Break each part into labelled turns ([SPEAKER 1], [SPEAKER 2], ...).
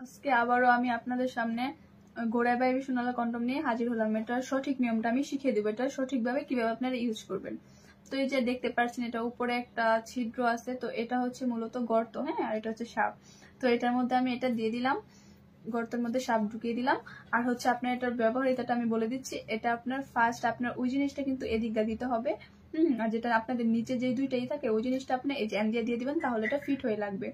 [SPEAKER 1] আজকে আবারও আমি আপনাদের সামনে গোড়ায় বাই সোনালা কন্ডম নিয়ে হাজির হলাম। এটার সঠিক নিয়মটা আমি শিখিয়ে দেবো, এটা সঠিকভাবে কিভাবে আপনারা ইউজ করবেন। তো এই যে দেখতে পাচ্ছেন এটা উপরে একটা ছিদ্র আছে, তো এটা হচ্ছে মূলত গর্ত, হ্যাঁ, আর এটা হচ্ছে সাপ। তো এটার মধ্যে আমি এটা দিয়ে দিলাম, গর্তের মধ্যে সাপ ঢুকিয়ে দিলাম। আর হচ্ছে আপনার এটার ব্যবহারিতাটা আমি বলে দিচ্ছি। এটা আপনার ফার্স্ট আপনার ওই জিনিসটা কিন্তু এদিকটা দিতে হবে, আর যেটা আপনাদের নিচে যে দুইটাই থাকে ওই জিনিসটা আপনি এই যে দিয়ে দিবেন, তাহলে এটা ফিট হয়ে লাগবে।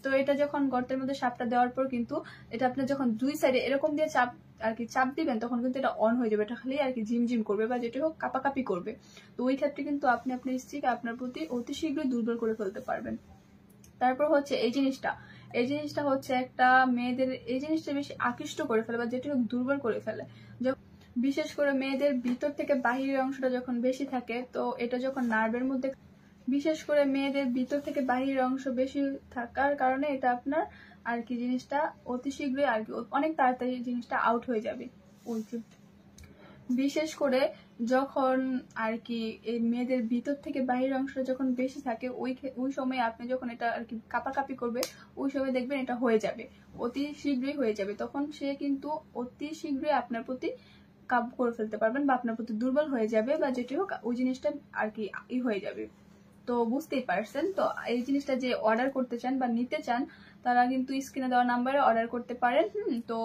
[SPEAKER 1] তো এটা যখন গর্তের মধ্যে সাপটা দেওয়ার পর কিন্তু এটা আপনার যখন দুই সাইডে এরকম দিয়ে চাপ আর কি চাপ দিবেন, তখন কিন্তু এটা অন হয়ে যাবে। এটা খালি আর কি ঝিমঝিম করবে বা যেটা হোক কাপাকাপি করবে। তো ওই ক্ষেত্রে কিন্তু আপনি আপনার স্ত্রীকে আপনার প্রতি অতি শীঘ্রই দুর্বল করে ফেলতে পারবেন। তারপর হচ্ছে এই জিনিসটা হচ্ছে একটা মেয়েদের এই জিনিসটা বেশি আকৃষ্ট করে ফেলে বা যেটা হোক দুর্বল করে ফেলে। বিশেষ করে মেয়েদের ভিতর থেকে বাহিরের অংশটা যখন বেশি থাকে, তো এটা যখন নার্ভের মধ্যে বিশেষ করে মেয়েদের ভিতর থেকে বাহিরের অংশ বেশি থাকার কারণে এটা আপনার আর কি জিনিসটা অতি শীঘ্রই আর কি অনেক তাড়াতাড়ি জিনিসটা আউট হয়ে যাবে। বিশেষ করে যখন আর কি এই মেয়েদের ভিতর থেকে বাহিরের অংশটা যখন বেশি থাকে ওই সময় আপনি যখন এটা আর কি কাপাকাপি করবে, ওই সময় দেখবেন এটা হয়ে যাবে, অতি শীঘ্রই হয়ে যাবে। তখন সে কিন্তু অতি শীঘ্রই আপনার প্রতি কাবু করে ফেলতে পারবেন বা আপনার প্রতি দুর্বল হয়ে যাবে বা যেটি হোক ওই জিনিসটা আর কি হয়ে যাবে। তো বুঝতেই পারছেন। তো এই জিনিসটা যে অর্ডার করতে চান বা নিতে চান তারা কিন্তু স্ক্রিনে দেওয়া নাম্বারে অর্ডার করতে পারেন। তো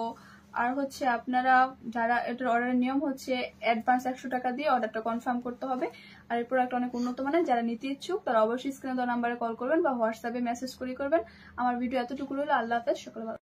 [SPEAKER 1] আর হচ্ছে আপনারা যারা এটার অর্ডারের নিয়ম হচ্ছে অ্যাডভান্স 100 টাকা দিয়ে অর্ডারটা কনফার্ম করতে হবে। আর এই প্রোডাক্ট অনেক উন্নত মানের, যারা নিতে ইচ্ছুক তারা অবশ্যই স্ক্রিনে দেওয়া নাম্বারে কল করবেন বা হোয়াটসঅ্যাপে মেসেজ করবেন। আমার ভিডিও এতটুকু রইল। আল্লাহ হাফেজ, সকলে ভালো।